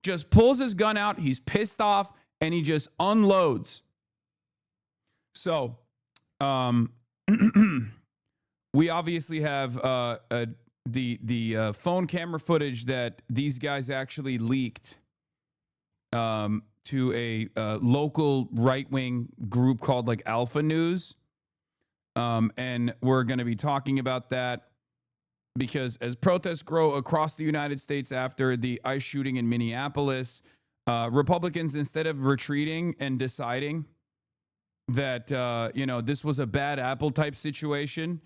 just pulls his gun out. He's pissed off and he just unloads. So, we obviously have the phone camera footage that these guys actually leaked to a local right-wing group called like Alpha News. And we're going to be talking about that because as protests grow across the United States after the ICE shooting in Minneapolis, Republicans, instead of retreating and deciding that, this was a bad apple type situation,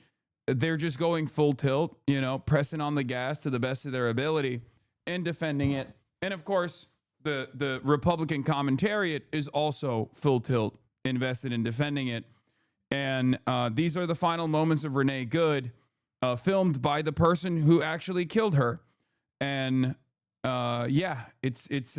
they're just going full tilt, pressing on the gas to the best of their ability and defending it. And of course, the Republican commentariat is also full tilt, invested in defending it. And these are the final moments of Renee Good, filmed by the person who actually killed her. And it's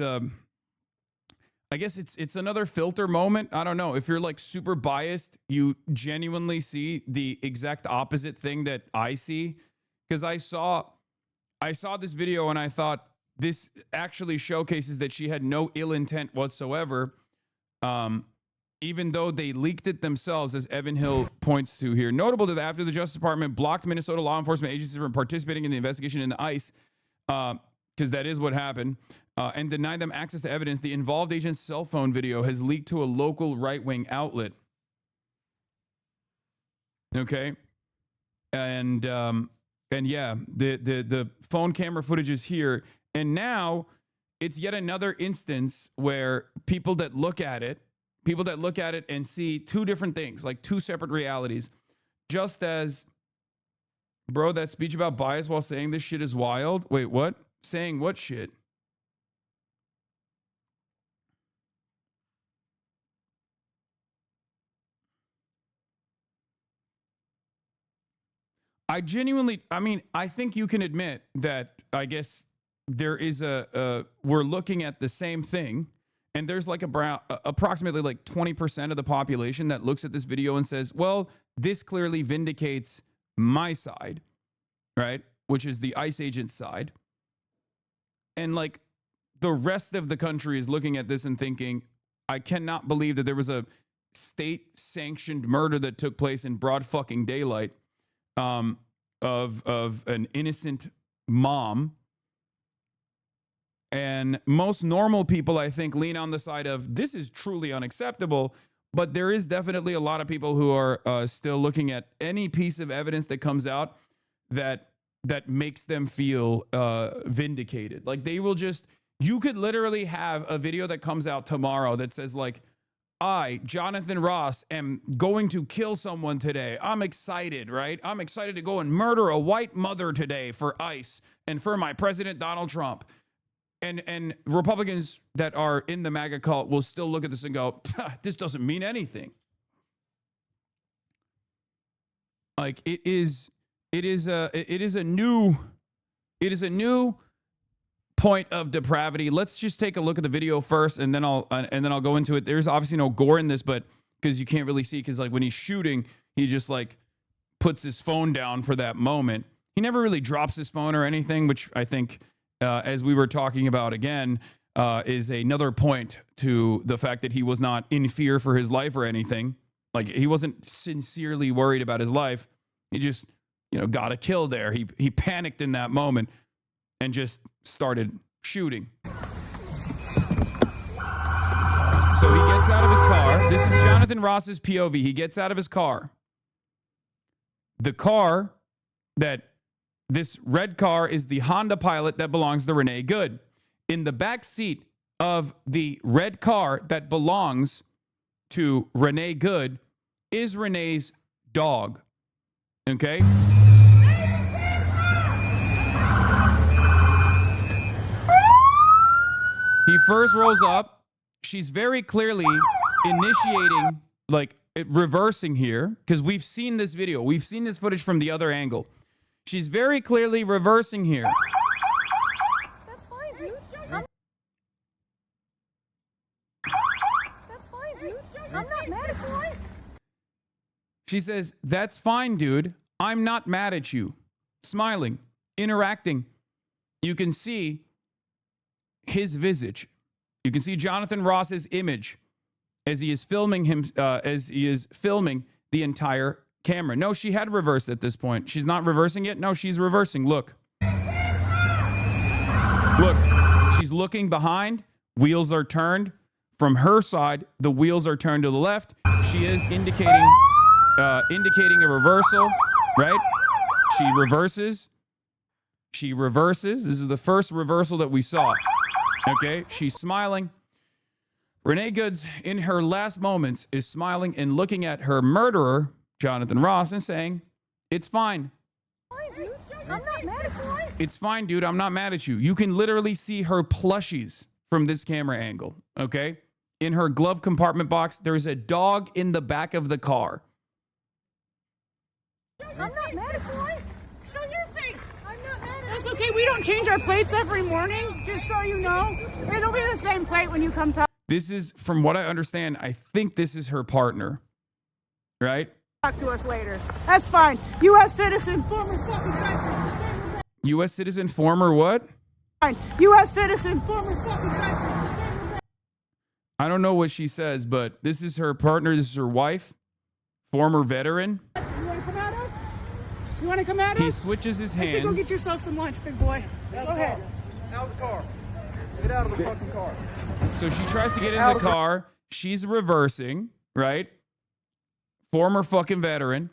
I guess it's another filter moment. I don't know. If you're like super biased, you genuinely see the exact opposite thing that I see. Because I saw this video and I thought this actually showcases that she had no ill intent whatsoever. Even though they leaked it themselves, as Evan Hill points to here. Notable that after the Justice Department blocked Minnesota law enforcement agencies from participating in the investigation into ICE, because that is what happened, and denied them access to evidence, the involved agent's cell phone video has leaked to a local right-wing outlet. Okay? And yeah, the phone camera footage is here. And now it's yet another instance where people that look at it and see two different things, like two separate realities. Just as, bro, that speech about bias while saying this shit is wild. Wait, what? Saying what shit? I think you can admit that, I guess, there is we're looking at the same thing. And there's like approximately like 20% of the population that looks at this video and says, well, this clearly vindicates my side, right? Which is the ICE agent's side. And like the rest of the country is looking at this and thinking, I cannot believe that there was a state sanctioned murder that took place in broad fucking daylight of an innocent mom. And most normal people, I think, lean on the side of this is truly unacceptable. But there is definitely a lot of people who are still looking at any piece of evidence that comes out that makes them feel vindicated. Like they will just, you could literally have a video that comes out tomorrow that says like, I, Jonathan Ross, am going to kill someone today. I'm excited, right? I'm excited to go and murder a white mother today for ICE and for my president, Donald Trump. And Republicans that are in the MAGA cult will still look at this and go, this doesn't mean anything. Like it is a new point of depravity. Let's just take a look at the video first, and then I'll go into it. There's obviously no gore in this, but because you can't really see, because like when he's shooting, he just like puts his phone down for that moment. He never really drops his phone or anything, which I think, as we were talking about again, is another point to the fact that he was not in fear for his life or anything. Like he wasn't sincerely worried about his life. He just, got a kill there. He panicked in that moment and just started shooting. So he gets out of his car. This is Jonathan Ross's POV. He gets out of his car. The car this red car is the Honda Pilot that belongs to Renee Good. In the back seat of the red car that belongs to Renee Good is Renee's dog. Okay? He first rolls up. She's very clearly initiating, like reversing here, because we've seen this video. We've seen this footage from the other angle. She's very clearly reversing here. That's fine, dude. That's fine, dude. I'm not mad at you. She says, that's fine, dude. I'm not mad at you. Smiling, interacting. You can see his visage. You can see Jonathan Ross's image as he is filming the entire camera. No, she had reversed at this point. She's not reversing it. No, she's reversing. Look. Look. She's looking behind. Wheels are turned. From her side, the wheels are turned to the left. She is indicating a reversal, right? She reverses. She reverses. This is the first reversal that we saw. Okay, she's smiling. Renee Goods, in her last moments, is smiling and looking at her murderer, Jonathan Ross, and saying, "It's fine. Fine, dude. I'm not mad at you. It's fine, dude. I'm not mad at you." You can literally see her plushies from this camera angle, okay? In her glove compartment box, there's a dog in the back of the car. I'm not mad at you. Show your face. I'm not mad at you. That's okay. We don't change our plates every morning, just so you know. It'll be the same plate when you come talk This is, from what I understand, I think this is her partner, right? to us later. That's fine. U.S. citizen, former fucking driver. U.S. citizen, former what? Fine. U.S. citizen, former fucking driver. I don't know what she says, but this is her partner. This is her wife, former veteran. You want to come at us? You want to come at us? He switches his I say go hands. get yourself some lunch, big boy. Go ahead. Out of the car. Get out of the fucking car. So she tries to get in the car. She's reversing, right? Former fucking veteran.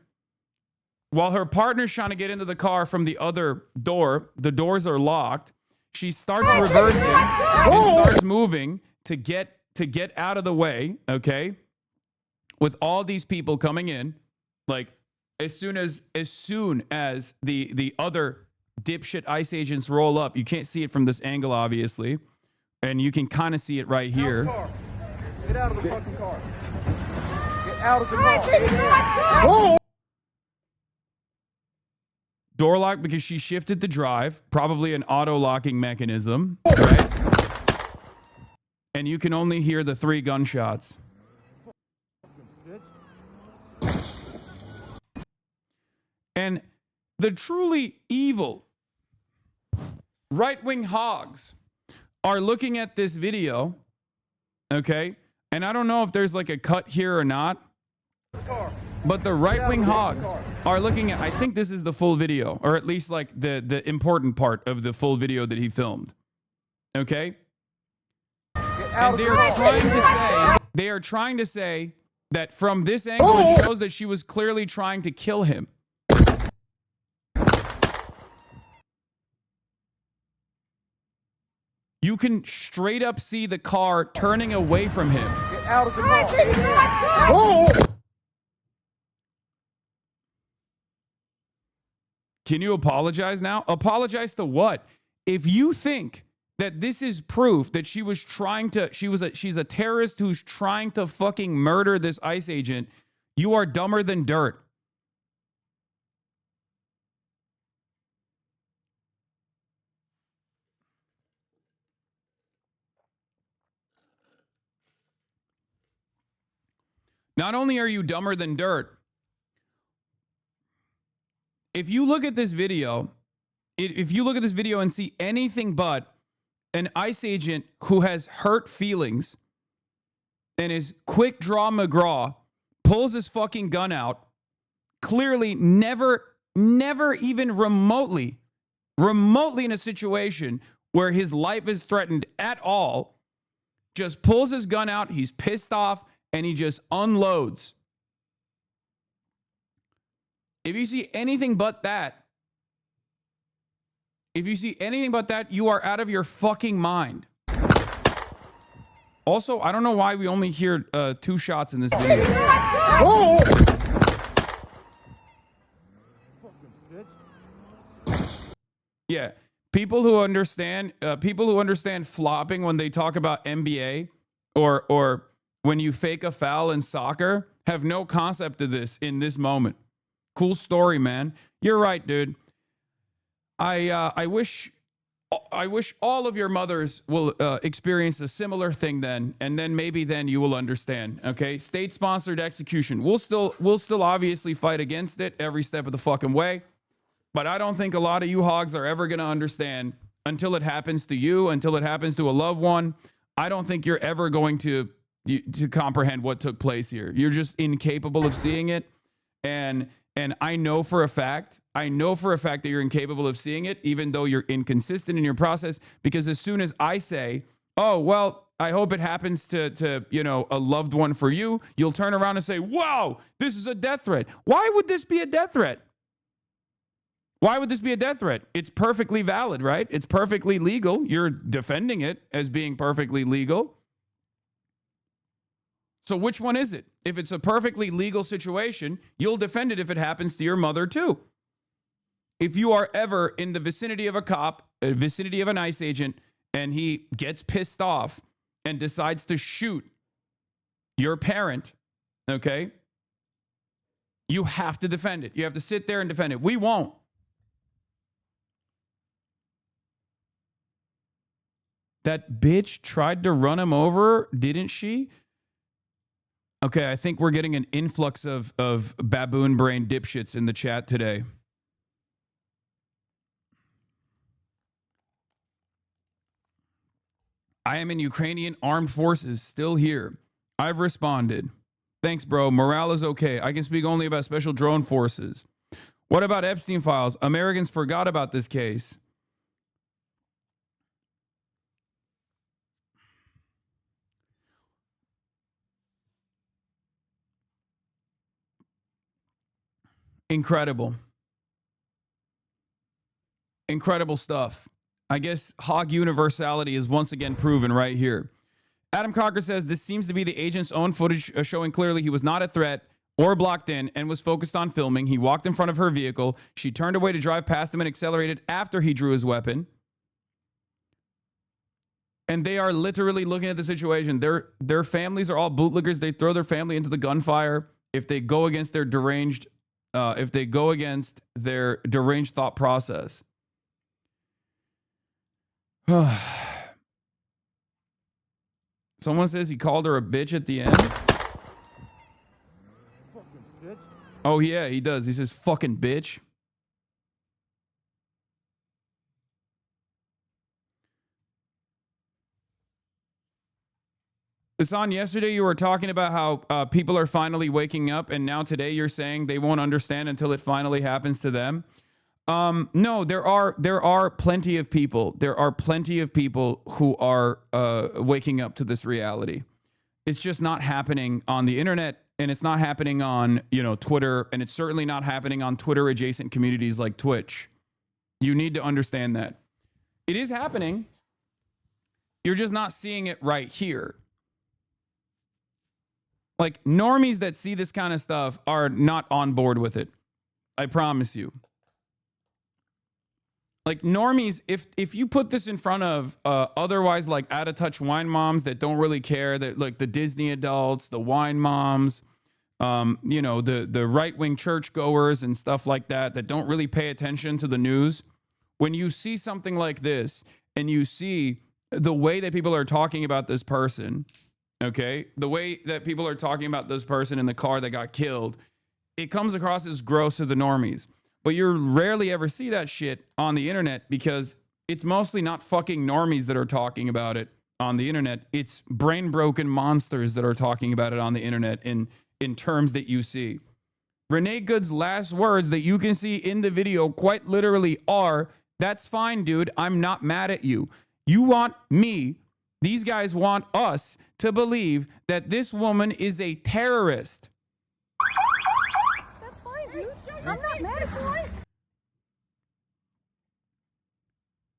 While her partner's trying to get into the car from the other door, the doors are locked. She starts reversing and starts moving to get out of the way, okay? With all these people coming in, like as soon as the other dipshit ICE agents roll up, you can't see it from this angle, obviously, and you can kind of see it right here. Get out of the fucking car. Get out of the car. Door lock because she shifted the drive, probably an auto locking mechanism, right? And you can only hear the 3 gunshots. And the truly evil right-wing hogs are looking at this video, okay? And I don't know if there's like a cut here or not, but the right-wing hogs are looking at, I think this is the full video, or at least like the important part of the full video that he filmed, okay? And they are trying to say that from this angle, it shows that she was clearly trying to kill him. You can straight up see the car turning away from him. Get out of the car. Can you apologize now? Apologize to what? If you think that this is proof that she was trying to, she's a terrorist who's trying to fucking murder this ICE agent, you are dumber than dirt. Not only are you dumber than dirt, if you look at this video, and see anything but an ICE agent who has hurt feelings and is quick draw McGraw, pulls his fucking gun out, clearly never even remotely in a situation where his life is threatened at all, just pulls his gun out, he's pissed off, and he just unloads. If you see anything but that, you are out of your fucking mind. Also, I don't know why we only hear 2 shots in this video. Yeah, people who understand flopping when they talk about NBA or when you fake a foul in soccer have no concept of this in this moment. Cool story, man. You're right, dude. I wish all of your mothers will experience a similar thing then, and then maybe then you will understand. Okay, state-sponsored execution. We'll still obviously fight against it every step of the fucking way, but I don't think a lot of you hogs are ever gonna understand until it happens to you, until it happens to a loved one, I don't think you're ever going to comprehend what took place here. You're just incapable of seeing it. And I know for a fact that you're incapable of seeing it, even though you're inconsistent in your process, because as soon as I say, oh, well, I hope it happens to a loved one for you, you'll turn around and say, wow, this is a death threat. Why would this be a death threat? Why would this be a death threat? It's perfectly valid, right? It's perfectly legal. You're defending it as being perfectly legal. So which one is it? If it's a perfectly legal situation, you'll defend it if it happens to your mother too. If you are ever in the vicinity of a cop, a vicinity of an ICE agent, and he gets pissed off and decides to shoot your parent, okay, you have to defend it. You have to sit there and defend it. We won't. That bitch tried to run him over, didn't she? Okay, I think we're getting an influx of baboon brain dipshits in the chat today. I am in Ukrainian armed forces, still here. I've responded. Thanks, bro. Morale is okay. I can speak only about special drone forces. What about Epstein files? Americans forgot about this case. Incredible. Incredible stuff. I guess hog universality is once again proven right here. Adam Cocker says this seems to be the agent's own footage showing clearly he was not a threat or blocked in and was focused on filming. He walked in front of her vehicle. She turned away to drive past him and accelerated after he drew his weapon. And they are literally looking at the situation. Their families are all bootlickers. They throw their family into the gunfire if they go against their deranged thought process. Someone says he called her a bitch at the end. Fucking bitch. Oh, yeah, he does. He says, fucking bitch. Hasan, yesterday you were talking about how people are finally waking up, and now today you're saying they won't understand until it finally happens to them. No, there are plenty of people. There are plenty of people who are waking up to this reality. It's just not happening on the internet, and it's not happening on, Twitter, and it's certainly not happening on Twitter adjacent communities like Twitch. You need to understand that. It is happening. You're just not seeing it right here. Like, normies that see this kind of stuff are not on board with it. I promise you. Like, normies, if you put this in front of otherwise like out of touch wine moms that don't really care, that like the Disney adults, the wine moms, the right-wing churchgoers and stuff like that don't really pay attention to the news. When you see something like this and you see the way that people are talking about this person, okay, the way that people are talking about this person in the car that got killed, it comes across as gross to the normies. But you rarely ever see that shit on the internet because it's mostly not fucking normies that are talking about it on the internet. It's brain-broken monsters that are talking about it on the internet in terms that you see. Renee Good's last words that you can see in the video quite literally are, "That's fine, dude. I'm not mad at you. You want me, these guys want us to believe that this woman is a terrorist." That's fine, dude. I'm not mad at you.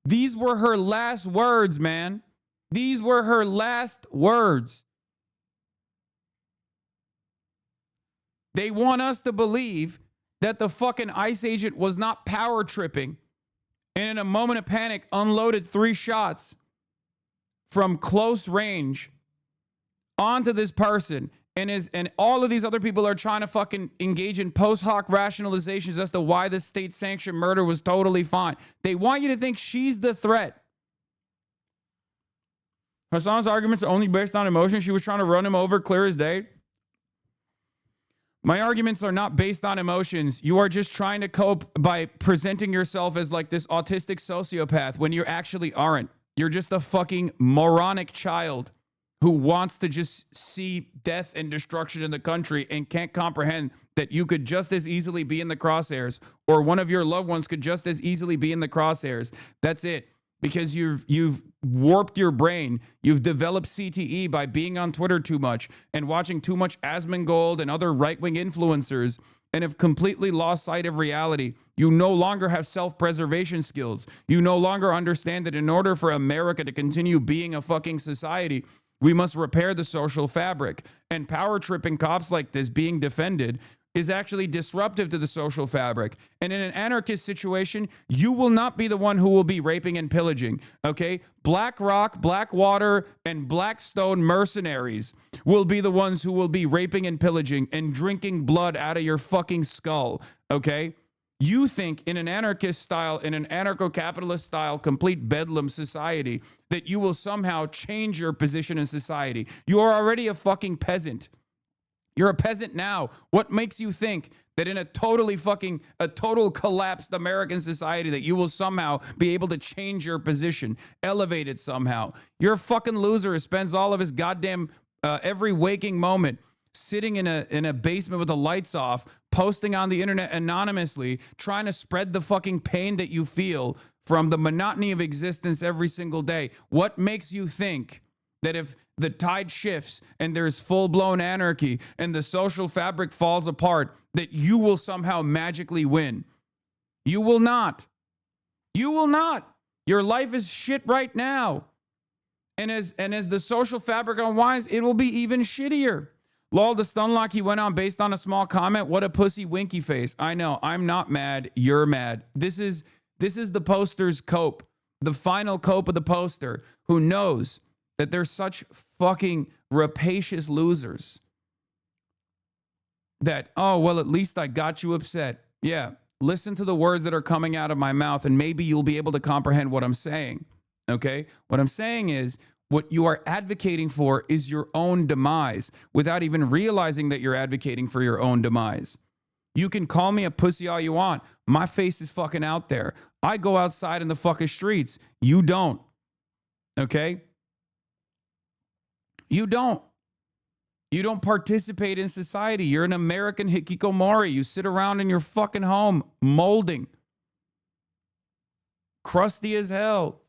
These were her last words, man. These were her last words. They want us to believe that the fucking ICE agent was not power tripping and in a moment of panic unloaded 3 shots from close range onto this person. And all of these other people are trying to fucking engage in post hoc rationalizations as to why this state-sanctioned murder was totally fine. They want you to think she's the threat. Hasan's arguments are only based on emotion. She was trying to run him over clear as day. My arguments are not based on emotions. You are just trying to cope by presenting yourself as like this autistic sociopath when you actually aren't. You're just a fucking moronic child who wants to just see death and destruction in the country and can't comprehend that you could just as easily be in the crosshairs, or one of your loved ones could just as easily be in the crosshairs. That's it. Because you've warped your brain. You've developed CTE by being on Twitter too much and watching too much Asmongold and other right-wing influencers, and have completely lost sight of reality. You no longer have self-preservation skills. You no longer understand that in order for America to continue being a fucking society, we must repair the social fabric. And power-tripping cops like this being defended is actually disruptive to the social fabric. And in an anarchist situation, you will not be the one who will be raping and pillaging, okay? BlackRock, Blackwater, and Blackstone mercenaries will be the ones who will be raping and pillaging and drinking blood out of your fucking skull, okay? You think in an anarchist style, in an anarcho-capitalist style, complete bedlam society, that you will somehow change your position in society. You are already a fucking peasant. You're a peasant now. What makes you think that in a total collapsed American society that you will somehow be able to change your position, elevate it somehow? You're a fucking loser who spends all of his goddamn every waking moment sitting in a basement with the lights off, posting on the internet anonymously, trying to spread the fucking pain that you feel from the monotony of existence every single day. What makes you think that if the tide shifts and there's full-blown anarchy and the social fabric falls apart, that you will somehow magically win? You will not. You will not. Your life is shit right now. And as the social fabric unwinds, it will be even shittier. Lol, the Stunlock he went on based on a small comment. What a pussy winky face. I know. I'm not mad. You're mad. This is the poster's cope. The final cope of the poster, who knows that they're such fucking rapacious losers that, oh, well, at least I got you upset. Yeah, listen to the words that are coming out of my mouth and maybe you'll be able to comprehend what I'm saying, okay? What I'm saying is what you are advocating for is your own demise without even realizing that you're advocating for your own demise. You can call me a pussy all you want. My face is fucking out there. I go outside in the fucking streets. You don't, okay? You don't. You don't participate in society. You're an American hikikomori. You sit around in your fucking home molding. Crusty as hell.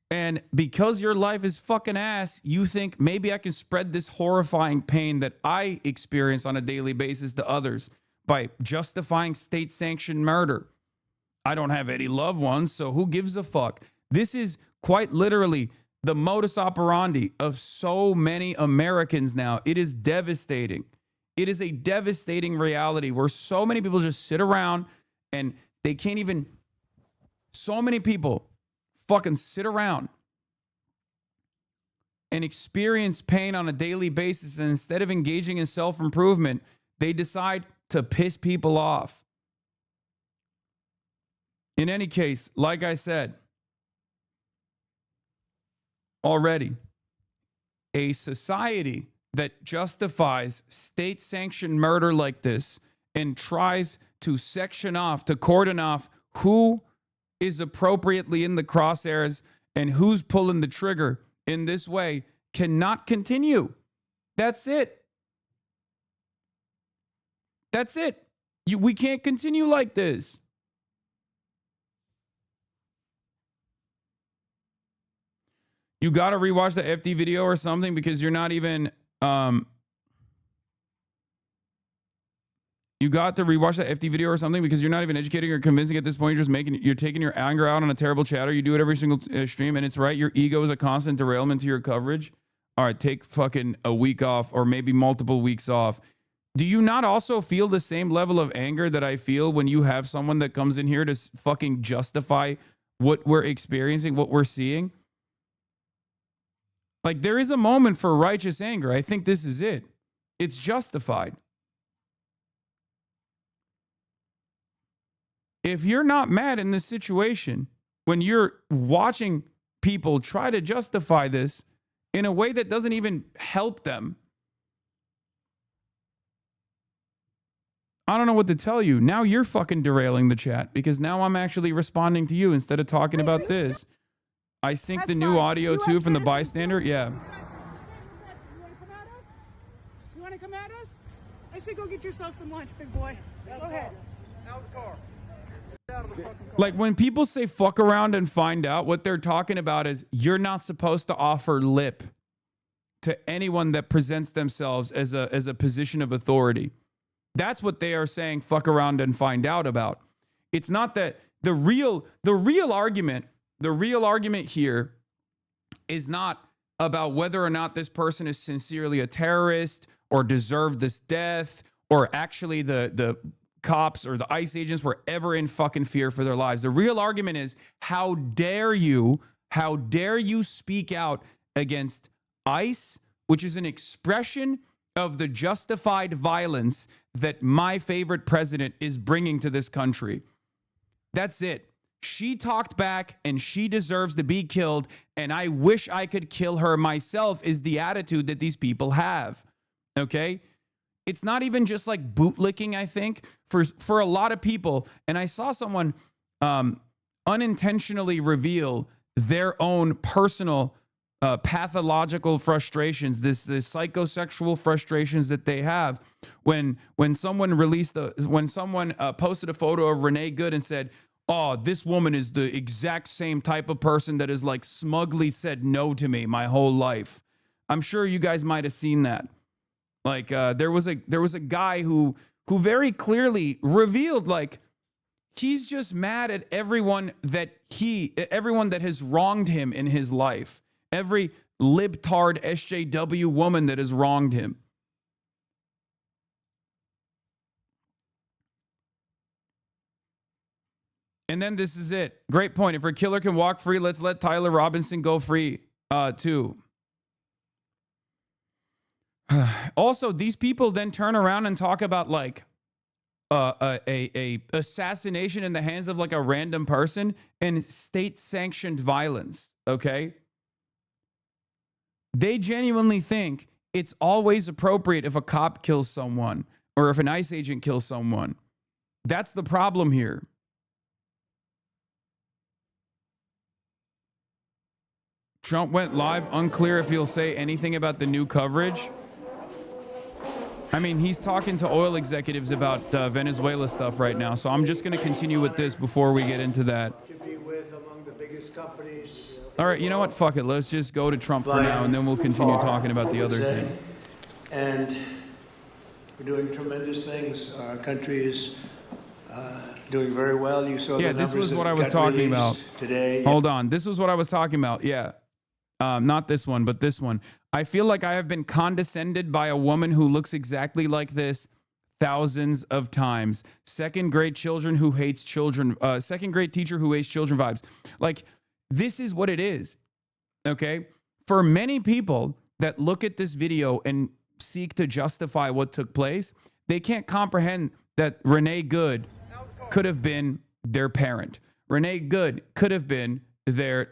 And because your life is fucking ass, you think maybe I can spread this horrifying pain that I experience on a daily basis to others by justifying state-sanctioned murder. I don't have any loved ones, so who gives a fuck? This is quite literally the modus operandi of so many Americans now. It is devastating. It is a devastating reality where so many people just sit around and they can't even, so many people fucking sit around and experience pain on a daily basis, and instead of engaging in self-improvement, they decide to piss people off. In any case, like I said already, a society that justifies state-sanctioned murder like this and tries to section off, to cordon off who is appropriately in the crosshairs and who's pulling the trigger in this way cannot continue. That's it. That's it. We can't continue like this. You got to rewatch the FD video or something because you're not even, you got to rewatch the FD video or something because you're not even educating or convincing at this point. You're taking your anger out on a terrible chatter. You do it every single stream, and it's right. Your ego is a constant derailment to your coverage. All right, take fucking a week off or maybe multiple weeks off. Do you not also feel the same level of anger that I feel when you have someone that comes in here to fucking justify what we're experiencing, what we're seeing? Like, there is a moment for righteous anger. I think this is it. It's justified. If you're not mad in this situation, when you're watching people try to justify this in a way that doesn't even help them, I don't know what to tell you. Now you're fucking derailing the chat because now I'm actually responding to you instead of talking about this. I synced the new audio too from the bystander. Yeah. You want to come at us? You want to come at us? I say go get yourself some lunch, big boy. Go ahead. Out of the car. Get out of the fucking car. Like when people say fuck around and find out, what they're talking about is you're not supposed to offer lip to anyone that presents themselves as a position of authority. That's what they are saying fuck around and find out about. It's not that the real argument here is not about whether or not this person is sincerely a terrorist or deserved this death or actually the cops or the ICE agents were ever in fucking fear for their lives. The real argument is how dare you speak out against ICE, which is an expression of the justified violence that my favorite president is bringing to this country. That's it. She talked back and she deserves to be killed, and I wish I could kill her myself is the attitude that these people have. Okay? It's not even just like bootlicking, I think, for a lot of people. And I saw someone unintentionally reveal their own personal pathological frustrations, this psychosexual frustrations that they have when someone posted a photo of Renee Good and said, "Oh, this woman is the exact same type of person that has like smugly said no to me my whole life." I'm sure you guys might have seen that. Like there was a guy who very clearly revealed like he's just mad at everyone that has wronged him in his life. Every libtard SJW woman that has wronged him. And then this is it. Great point. If a killer can walk free, let's let Tyler Robinson go free too. Also, these people then turn around and talk about like a assassination in the hands of like a random person and state-sanctioned violence, okay? They genuinely think it's always appropriate if a cop kills someone or if an ICE agent kills someone. That's the problem here. Trump went live, unclear if he'll say anything about the new coverage. I mean, he's talking to oil executives about Venezuela stuff right now, so I'm just going to continue with this before we get into that. To be with among the biggest companies. All right, you know what? Fuck it. Let's just go to Trump for now, and then we'll continue talking about the other thing. And we're doing tremendous things. Our country is doing very well. You saw the numbers. This was what I was talking about today. Hold on. This was what I was talking about. Yeah. Not this one, but this one. I feel like I have been condescended by a woman who looks exactly like this thousands of times. Second grade teacher who hates children vibes. Like, this is what it is. Okay. For many people that look at this video and seek to justify what took place, they can't comprehend that Renee Good could have been their parent. Renee Good could have been their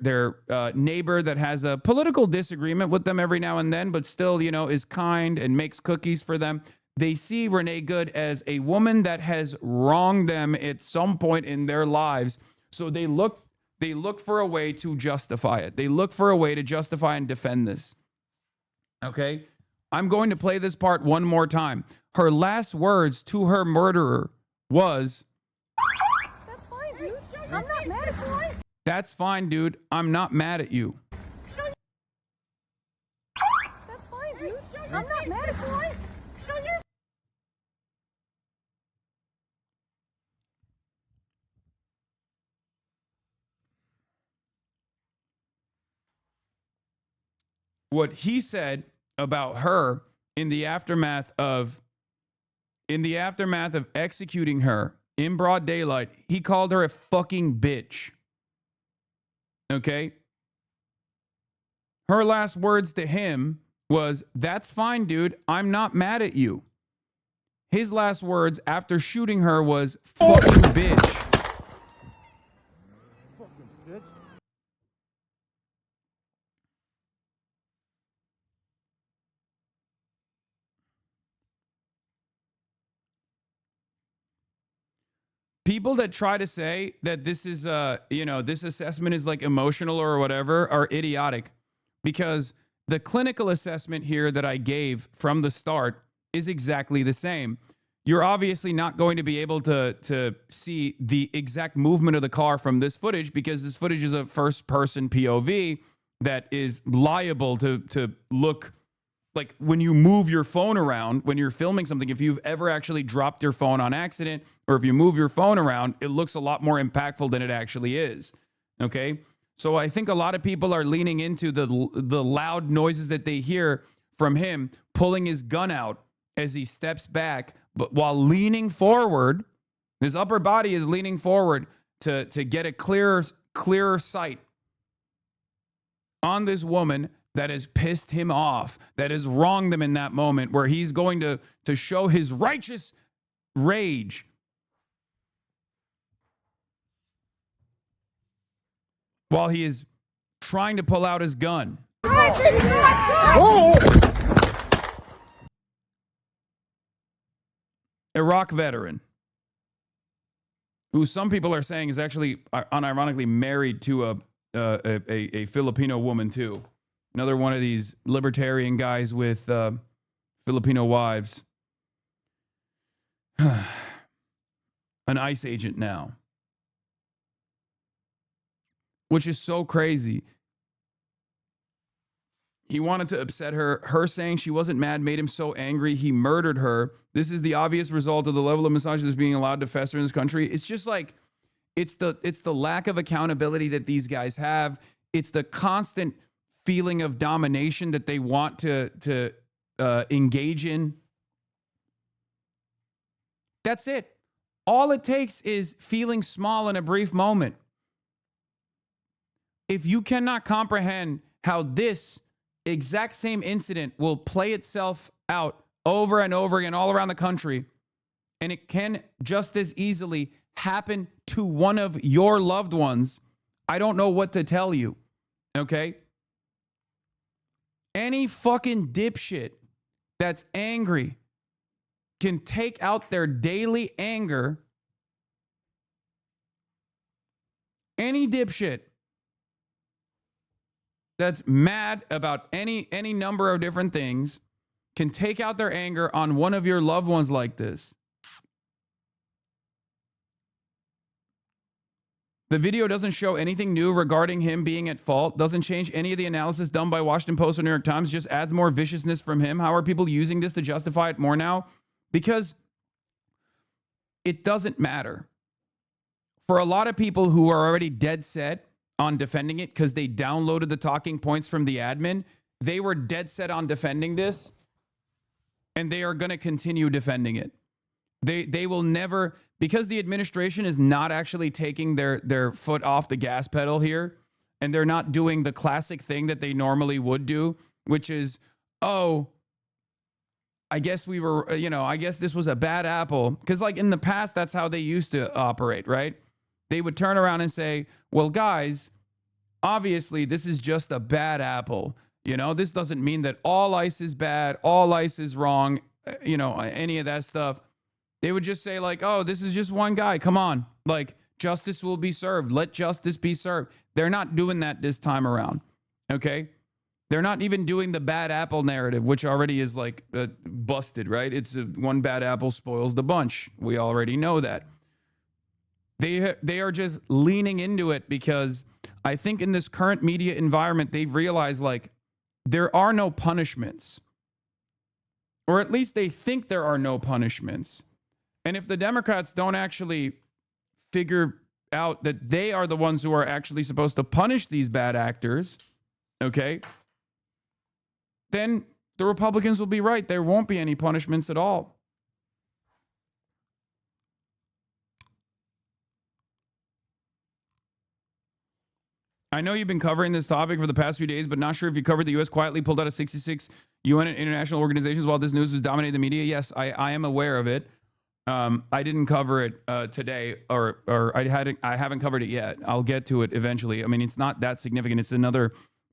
neighbor that has a political disagreement with them every now and then, but still, you know, is kind and makes cookies for them. They see Renee Good as a woman that has wronged them at some point in their lives. So they look for a way to justify it. They look for a way to justify and defend this. Okay? I'm going to play this part one more time. Her last words to her murderer was, That's fine, dude. I'm not mad at you. "That's fine, dude. I'm not mad at you." That's fine, dude. I'm not mad at you. Show your... What he said about her in the aftermath of executing her in broad daylight, he called her a fucking bitch. Okay? Her last words to him was, "That's fine, dude. I'm not mad at you." His last words after shooting her was, "Fucking bitch." Fucking bitch. people that try to say that this is this assessment is like emotional or whatever are idiotic, because the clinical assessment here that I gave from the start is exactly the same. You're obviously not going to be able to see the exact movement of the car from this footage, because this footage is a first person POV that is liable to look like when you move your phone around, when you're filming something. If you've ever actually dropped your phone on accident, or if you move your phone around, it looks a lot more impactful than it actually is. Okay. So I think a lot of people are leaning into the loud noises that they hear from him pulling his gun out as he steps back, but while leaning forward. His upper body is leaning forward to get a clearer sight on this woman that has pissed him off, that has wronged him in that moment, where he's going to show his righteous rage. While he is trying to pull out his gun. Iraq veteran, who some people are saying is actually unironically married to a Filipino woman too. Another one of these libertarian guys with Filipino wives. An ICE agent now. Which is so crazy. He wanted to upset her. Her saying she wasn't mad made him so angry he murdered her. This is the obvious result of the level of misogyny that's being allowed to fester in this country. It's just like, it's the lack of accountability that these guys have. It's the constant feeling of domination that they want to engage in. That's it. All it takes is feeling small in a brief moment. If you cannot comprehend how this exact same incident will play itself out over and over again all around the country, and it can just as easily happen to one of your loved ones, I don't know what to tell you, okay? Any fucking dipshit that's angry can take out their daily anger. Any dipshit that's mad about any number of different things can take out their anger on one of your loved ones like this. The video doesn't show anything new regarding him being at fault, doesn't change any of the analysis done by Washington Post or New York Times, just adds more viciousness from him. How are people using this to justify it more now? Because it doesn't matter. For a lot of people who are already dead set on defending it because they downloaded the talking points from the admin, they were dead set on defending this, and they are going to continue defending it. They will never, because the administration is not actually taking their foot off the gas pedal here, and they're not doing the classic thing that they normally would do, which is, oh, I guess we were, I guess this was a bad apple. Because like in the past, that's how they used to operate, right? They would turn around and say, well, guys, obviously this is just a bad apple. This doesn't mean that all ICE is bad, all ICE is wrong, any of that stuff. They would just say like, oh, this is just one guy. Come on. Like, justice will be served. Let justice be served. They're not doing that this time around. Okay? They're not even doing the bad apple narrative, which already is like busted, right? It's one bad apple spoils the bunch. We already know that. They are just leaning into it because I think in this current media environment, they've realized like there are no punishments, or at least they think there are no punishments. And if the Democrats don't actually figure out that they are the ones who are actually supposed to punish these bad actors, okay, then the Republicans will be right. There won't be any punishments at all. I know you've been covering this topic for the past few days, but not sure if you covered the U.S. quietly pulled out of 66 UN and international organizations while this news was dominating the media. Yes, I am aware of it. I didn't cover it today, or I haven't covered it yet. I'll get to it eventually. I mean, it's not that significant. It's another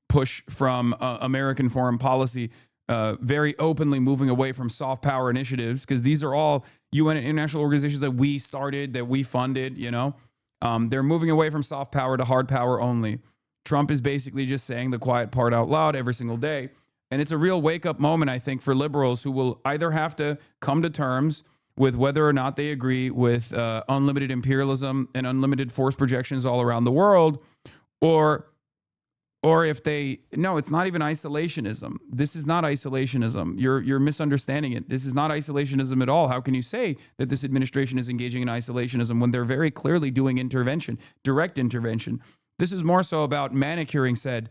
push from American foreign policy very openly moving away from soft power initiatives, because these are all UN and international organizations that we started, that we funded, you know. They're moving away from soft power to hard power only. Trump is basically just saying the quiet part out loud every single day. And it's a real wake-up moment, I think, for liberals who will either have to come to terms with whether or not they agree with unlimited imperialism and unlimited force projections all around the world, or if they, no, it's not even isolationism. This is not isolationism. You're misunderstanding it. This is not isolationism at all. How can you say that this administration is engaging in isolationism when they're very clearly doing intervention, direct intervention? This is more so about manicuring said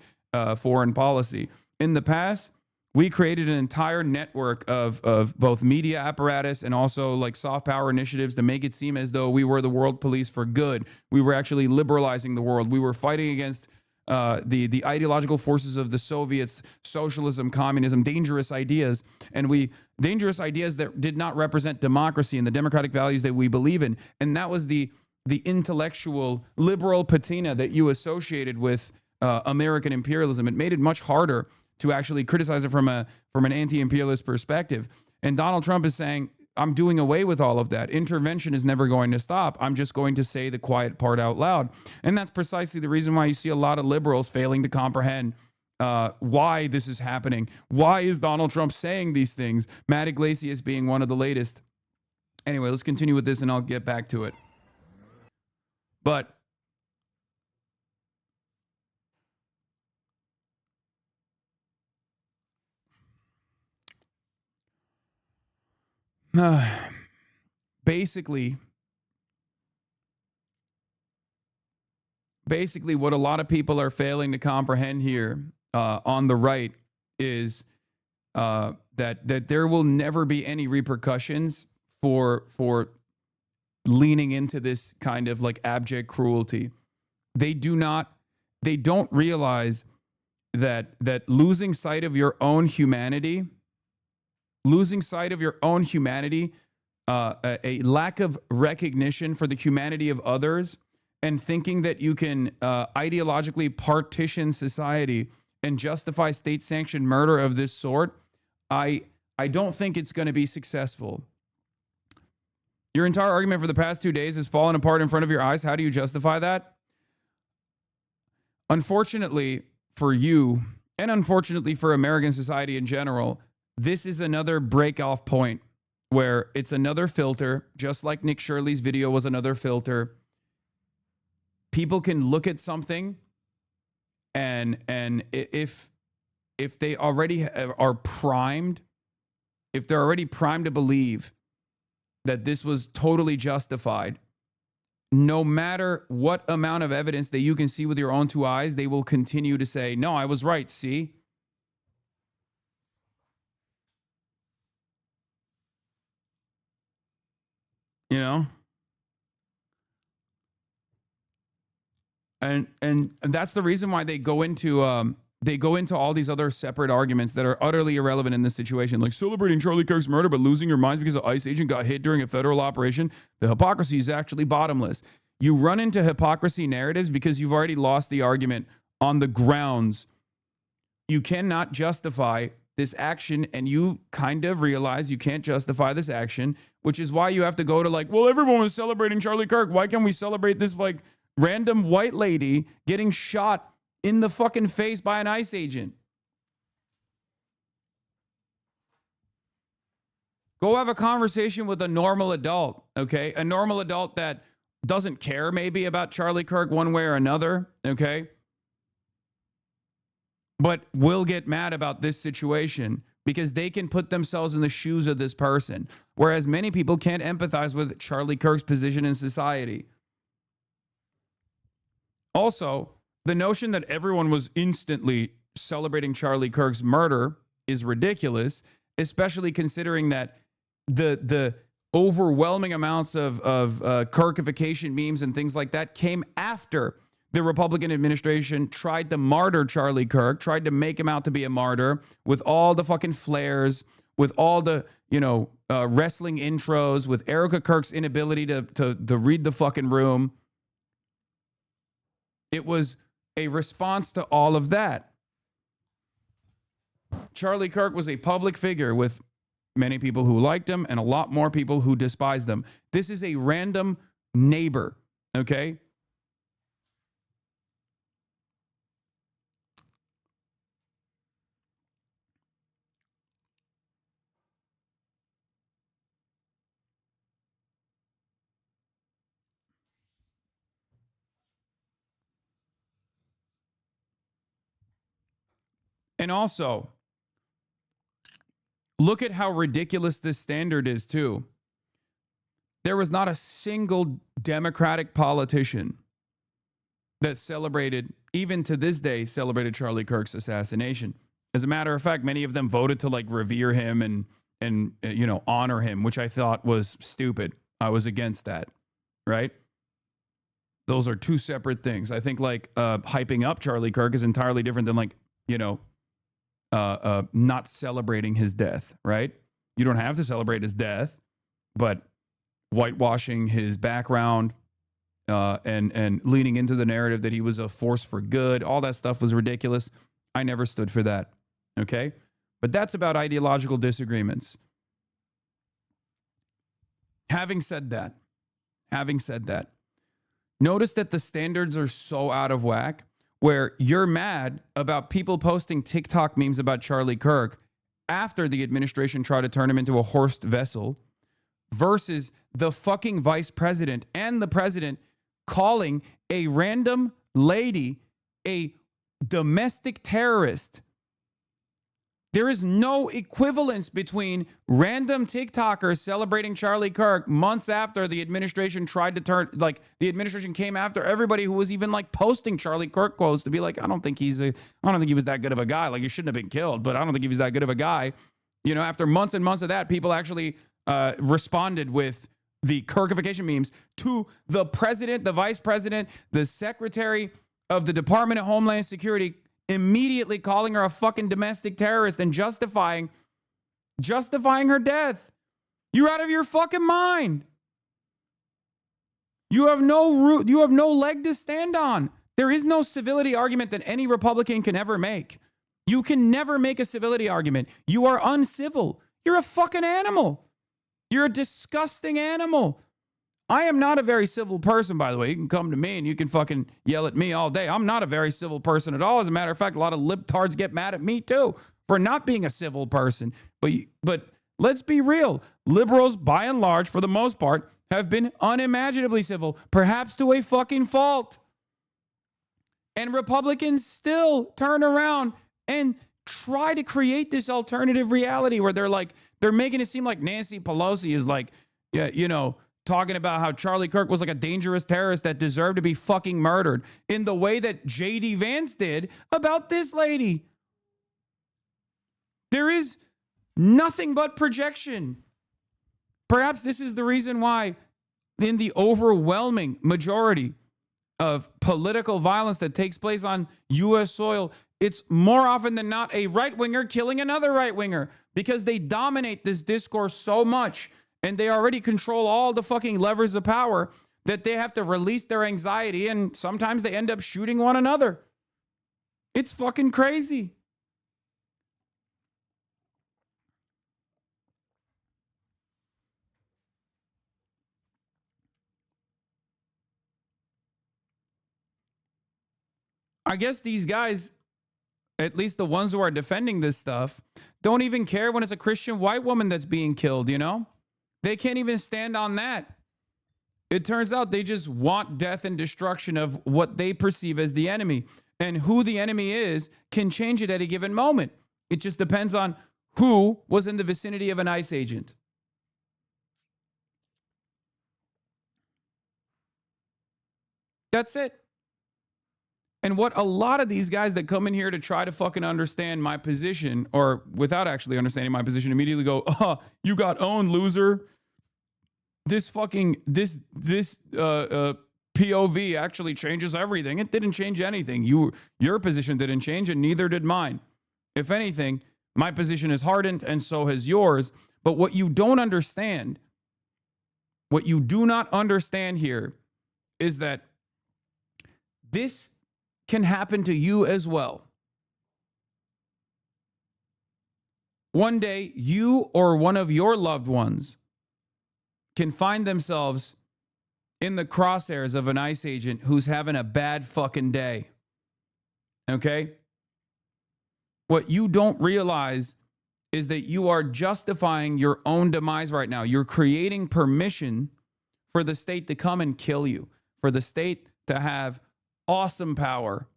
foreign policy. In the past, we created an entire network of both media apparatus and also like soft power initiatives to make it seem as though we were the world police for good. We were actually liberalizing the world. We were fighting against the ideological forces of the Soviets, socialism, communism, dangerous ideas, dangerous ideas that did not represent democracy and the democratic values that we believe in. And that was the intellectual liberal patina that you associated with American imperialism. It made it much harder to actually criticize it from an anti-imperialist perspective. And Donald Trump is saying, I'm doing away with all of that. Intervention is never going to stop. I'm just going to say the quiet part out loud. And that's precisely the reason why you see a lot of liberals failing to comprehend why this is happening. Why is Donald Trump saying these things? Matt Iglesias being one of the latest. Anyway, let's continue with this and I'll get back to it. But basically what a lot of people are failing to comprehend here on the right is that there will never be any repercussions for leaning into this kind of like abject cruelty. They don't realize that losing sight of your own humanity, a lack of recognition for the humanity of others, and thinking that you can ideologically partition society and justify state-sanctioned murder of this sort, I don't think it's going to be successful. Your entire argument for the past 2 days has fallen apart in front of your eyes. How do you justify that? Unfortunately for you, and unfortunately for American society in general, this is another break-off point where it's another filter, just like Nick Shirley's video was another filter. People can look at something and if they already are primed, if they're already primed to believe that this was totally justified, no matter what amount of evidence that you can see with your own two eyes, they will continue to say, no, I was right, see? You know? And that's the reason why they go into all these other separate arguments that are utterly irrelevant in this situation, like celebrating Charlie Kirk's murder but losing your minds because an ICE agent got hit during a federal operation. The hypocrisy is actually bottomless. You run into hypocrisy narratives because you've already lost the argument on the grounds. You cannot justify this action, and you kind of realize you can't justify this action, which is why you have to go to like, well, everyone was celebrating Charlie Kirk. Why can't we celebrate this like random white lady getting shot in the fucking face by an ICE agent? Go have a conversation with a normal adult, okay? A normal adult that doesn't care maybe about Charlie Kirk one way or another, okay? But will get mad about this situation because they can put themselves in the shoes of this person, whereas many people can't empathize with Charlie Kirk's position in society. Also, the notion that everyone was instantly celebrating Charlie Kirk's murder is ridiculous, especially considering that the overwhelming amounts of Kirkification memes and things like that came after the Republican administration tried to martyr Charlie Kirk, tried to make him out to be a martyr with all the fucking flares, with all the, wrestling intros, with Erica Kirk's inability to read the fucking room. It was a response to all of that. Charlie Kirk was a public figure with many people who liked him and a lot more people who despised him. This is a random neighbor, okay? And also, look at how ridiculous this standard is, too. There was not a single Democratic politician that celebrated, even to this day, celebrated Charlie Kirk's assassination. As a matter of fact, many of them voted to like revere him and you know, honor him, which I thought was stupid. I was against that, right? Those are two separate things. I think like hyping up Charlie Kirk is entirely different than like, you know, not celebrating his death, right? You don't have to celebrate his death, but whitewashing his background and leaning into the narrative that he was a force for good, all that stuff was ridiculous. I never stood for that, okay? But that's about ideological disagreements. Having said that, notice that the standards are so out of whack where you're mad about people posting TikTok memes about Charlie Kirk after the administration tried to turn him into a horsed vessel versus the fucking vice president and the president calling a random lady a domestic terrorist. There is no equivalence between random TikTokers celebrating Charlie Kirk months after the administration tried to turn, like the administration came after everybody who was even like posting Charlie Kirk quotes to be like, I don't think he was that good of a guy. Like he shouldn't have been killed, but I don't think he was that good of a guy. You know, after months and months of that, people actually responded with the Kirkification memes to the president, the vice president, the secretary of the Department of Homeland Security, immediately calling her a fucking domestic terrorist and justifying her death. You're out of your fucking mind. You have no leg to stand on. There is no civility argument that any Republican can ever make. You can never make a civility argument. You are uncivil. You're a fucking animal. You're a disgusting animal. I am not a very civil person, by the way. You can come to me and you can fucking yell at me all day. I'm not a very civil person at all. As a matter of fact, a lot of libtards get mad at me too for not being a civil person. But let's be real. Liberals, by and large, for the most part, have been unimaginably civil, perhaps to a fucking fault. And Republicans still turn around and try to create this alternative reality where they're making it seem like Nancy Pelosi is like, yeah, you know, talking about how Charlie Kirk was like a dangerous terrorist that deserved to be fucking murdered in the way that J.D. Vance did about this lady. There is nothing but projection. Perhaps this is the reason why in the overwhelming majority of political violence that takes place on U.S. soil, it's more often than not a right-winger killing another right-winger because they dominate this discourse so much and they already control all the fucking levers of power that they have to release their anxiety and sometimes they end up shooting one another. It's fucking crazy. I guess these guys, at least the ones who are defending this stuff, don't even care when it's a Christian white woman that's being killed, you know? They can't even stand on that. It turns out they just want death and destruction of what they perceive as the enemy. And who the enemy is can change at any given moment. It just depends on who was in the vicinity of an ICE agent. That's it. And what a lot of these guys that come in here to try to fucking understand my position, or without actually understanding my position, immediately go, "Oh, you got owned, loser. This POV actually changes everything." It didn't change anything. Your position didn't change, and neither did mine. If anything, my position is hardened, and so has yours. But what you don't understand, what you do not understand here, is that this can happen to you as well. one day you or one of your loved ones can find themselves in the crosshairs of an ICE agent who's having a bad fucking day. Okay? What you don't realize is that you are justifying your own demise right now. You're creating permission for the state to come and kill you, for the state to have awesome power,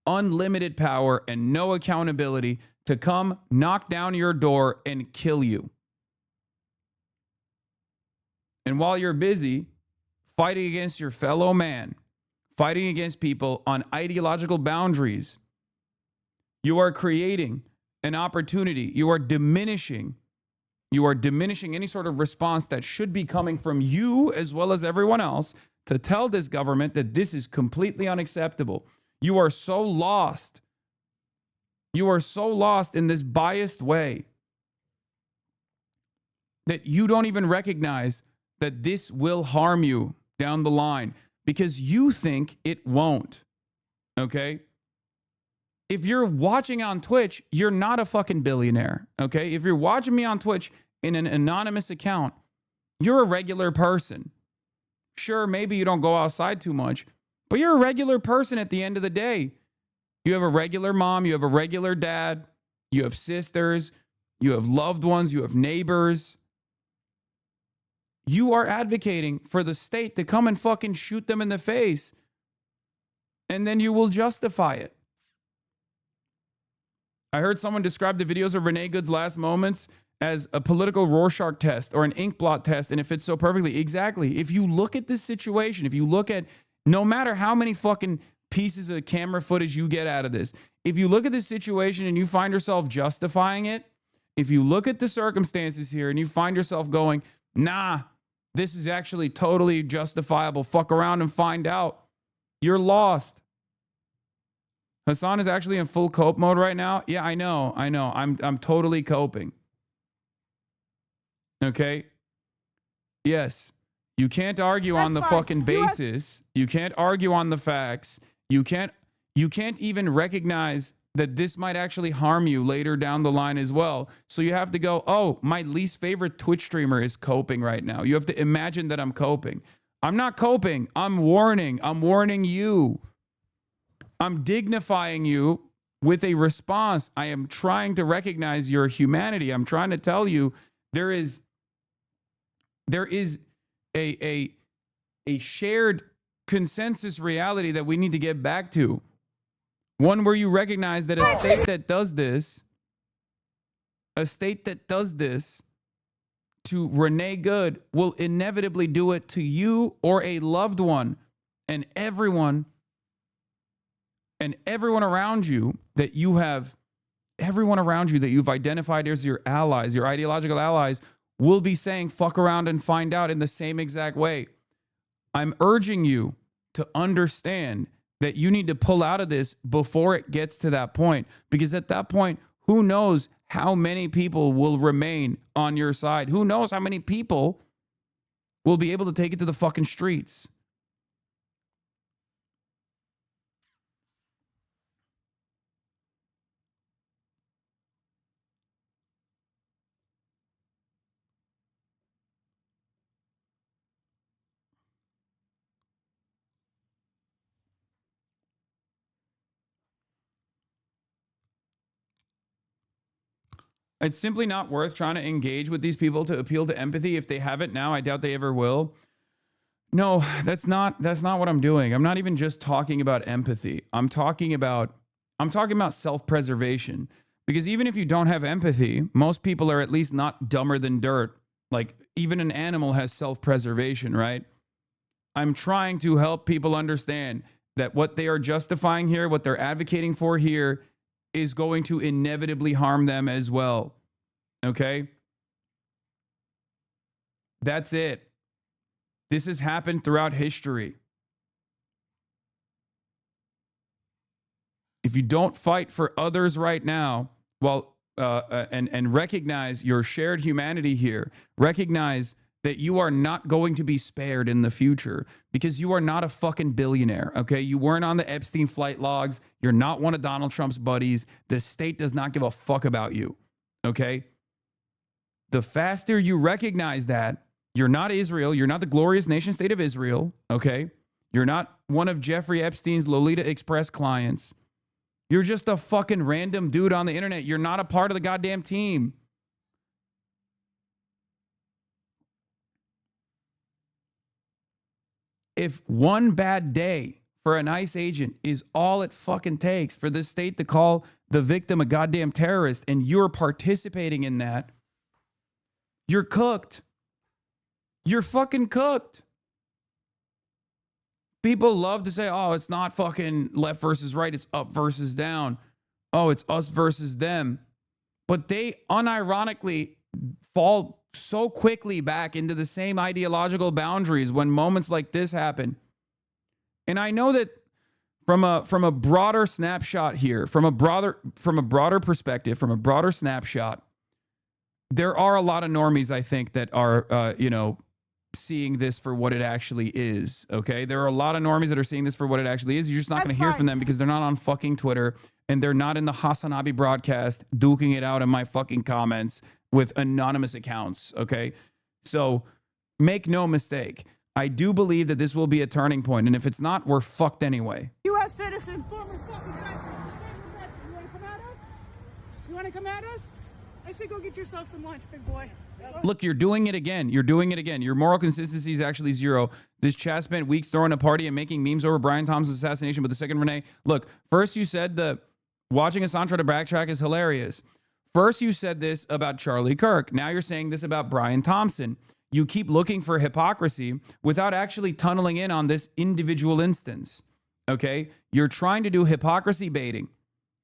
unlimited power, and no accountability to come knock down your door and kill you. And while you're busy fighting against your fellow man, fighting against people on ideological boundaries, you are creating an opportunity. You are diminishing any sort of response that should be coming from you as well as everyone else to tell this government that this is completely unacceptable. You are so lost. You are so lost in this biased way that you don't even recognize that this will harm you down the line because you think it won't. Okay? If you're watching on Twitch, you're not a fucking billionaire. Okay? If you're watching me on Twitch in an anonymous account, you're a regular person. Sure, maybe you don't go outside too much, but you're a regular person at the end of the day. You have a regular mom, you have a regular dad, you have sisters, you have loved ones, you have neighbors. You are advocating for the state to come and fucking shoot them in the face, and then you will justify it. I heard someone describe the videos of Renee Good's last moments as a political Rorschach test or an ink blot test, and it fits so perfectly. Exactly. If you look at this situation, if you look at no matter how many fucking pieces of camera footage you get out of this, if you look at this situation and you find yourself justifying it, if you look at the circumstances here and you find yourself going, nah, this is actually totally justifiable, fuck around and find out, you're lost. Hasan is actually in full cope mode right now. Yeah, I know. I'm totally coping. Okay? Yes. You can't argue on the fucking basis. You can't argue on the facts. You can't even recognize that this might actually harm you later down the line as well. So you have to go, oh, my least favorite Twitch streamer is coping right now. You have to imagine that I'm coping. I'm not coping. I'm warning. I'm warning you. I'm dignifying you with a response. I am trying to recognize your humanity. I'm trying to tell you there is a shared consensus reality that we need to get back to. One where you recognize that a state that does this to Renee Good will inevitably do it to you or a loved one, and everyone around you that you have, everyone around you that you've identified as your allies, your ideological allies, will be saying fuck around and find out in the same exact way. I'm urging you to understand that you need to pull out of this before it gets to that point, because at that point, who knows how many people will remain on your side? Who knows how many people will be able to take it to the fucking streets? It's simply not worth trying to engage with these people to appeal to empathy. If they haven't now, I doubt they ever will. No, that's not what I'm doing. I'm not even just talking about empathy. I'm talking about self-preservation. Because even if you don't have empathy, most people are at least not dumber than dirt. Like, even an animal has self-preservation, right? I'm trying to help people understand that what they are justifying here, what they're advocating for here, is going to inevitably harm them as well. Okay? That's it. This has happened throughout history. If you don't fight for others right now, and recognize your shared humanity here, recognize that you are not going to be spared in the future because you are not a fucking billionaire, okay? You weren't on the Epstein flight logs. You're not one of Donald Trump's buddies. The state does not give a fuck about you. Okay? The faster you recognize that you're not Israel, you're not the glorious nation state of Israel, okay? You're not one of Jeffrey Epstein's Lolita Express clients. You're just a fucking random dude on the internet. You're not a part of the goddamn team. If one bad day for an ICE agent is all it fucking takes for the state to call the victim a goddamn terrorist and you're participating in that, you're cooked. You're fucking cooked. People love to say, oh, it's not fucking left versus right. It's up versus down. Oh, it's us versus them. But they unironically fall so quickly back into the same ideological boundaries when moments like this happen. And I know that from a broader snapshot here, from a broader perspective, from a broader snapshot, there are a lot of normies, I think, that are, seeing this for what it actually is. Okay. There are a lot of normies that are seeing this for what it actually is. You're just not going to hear from them because they're not on fucking Twitter and they're not in the HasanAbi broadcast duking it out in my fucking comments with anonymous accounts. Okay. So make no mistake. I do believe that this will be a turning point. And if it's not, we're fucked anyway. U.S. citizen, former fucking veteran. You want to come at us? You want to come at us? I say go get yourself some lunch, big boy. Look, you're doing it again. You're doing it again. Your moral consistency is actually zero. This chat spent weeks throwing a party and making memes over Brian Thompson's assassination. But the second, Renee, look, first you said the watching Hasan try to backtrack is hilarious. First you said this about Charlie Kirk. Now you're saying this about Brian Thompson. You keep looking for hypocrisy without actually tunneling in on this individual instance. Okay? You're trying to do hypocrisy baiting.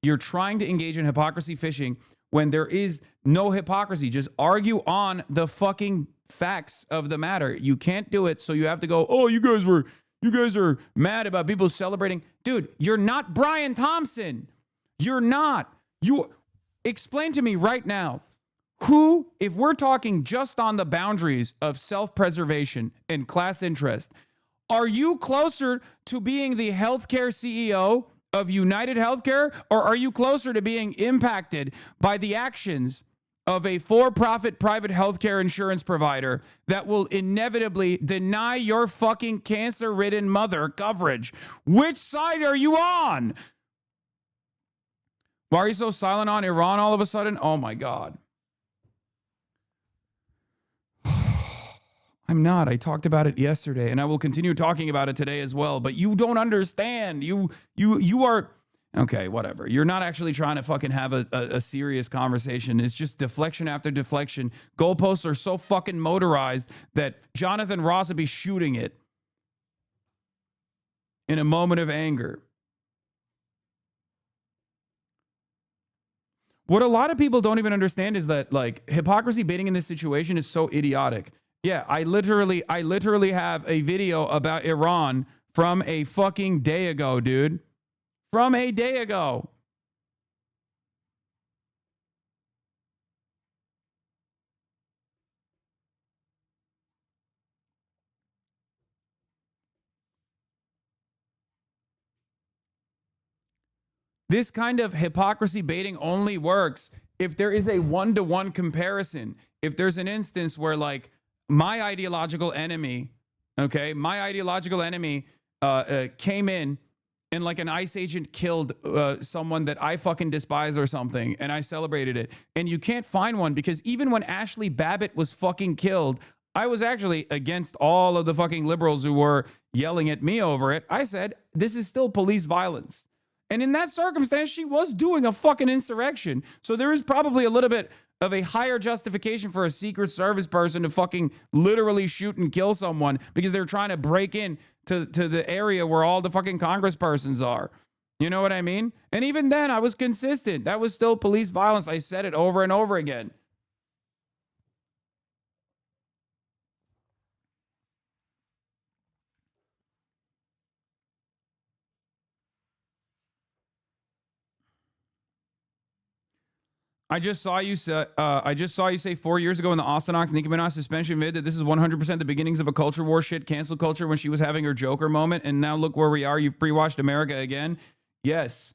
You're trying to engage in hypocrisy fishing when there is no hypocrisy. Just argue on the fucking facts of the matter. You can't do it, so you have to go, oh, you guys are mad about people celebrating. Dude, you're not Brian Thompson. You're not. You explain to me right now, who, if we're talking just on the boundaries of self-preservation and class interest, are you closer to being the healthcare CEO of United Healthcare, or are you closer to being impacted by the actions of a for-profit private healthcare insurance provider that will inevitably deny your fucking cancer-ridden mother coverage? Which side are you on? Why are you so silent on Iran all of a sudden? Oh my God. I'm not. I talked about it yesterday and I will continue talking about it today as well, but you don't understand. You are, okay, whatever. You're not actually trying to fucking have a serious conversation. It's just deflection after deflection. Goalposts are so fucking motorized that Jonathan Ross would be shooting it in a moment of anger. What a lot of people don't even understand is that, like, hypocrisy baiting in this situation is so idiotic. Yeah, I literally have a video about Iran from a fucking day ago, dude. From a day ago. This kind of hypocrisy baiting only works if there is a one-to-one comparison. If there's an instance where, like, my ideological enemy, came in and, like, an ICE agent killed someone that I fucking despise or something, and I celebrated it. And you can't find one because even when Ashley Babbitt was fucking killed, I was actually against all of the fucking liberals who were yelling at me over it. I said, this is still police violence. And in that circumstance, she was doing a fucking insurrection. So there is probably a little bit of a higher justification for a Secret Service person to fucking literally shoot and kill someone because they're trying to break in to the area where all the fucking congresspersons are. You know what I mean? And even then, I was consistent. That was still police violence. I said it over and over again. I just saw you say 4 years ago in the Austin Ox Nicki Minaj suspension vid that this is 100% the beginnings of a culture war shit, cancel culture, when she was having her Joker moment. And now look where we are. You've pre-watched America again. Yes.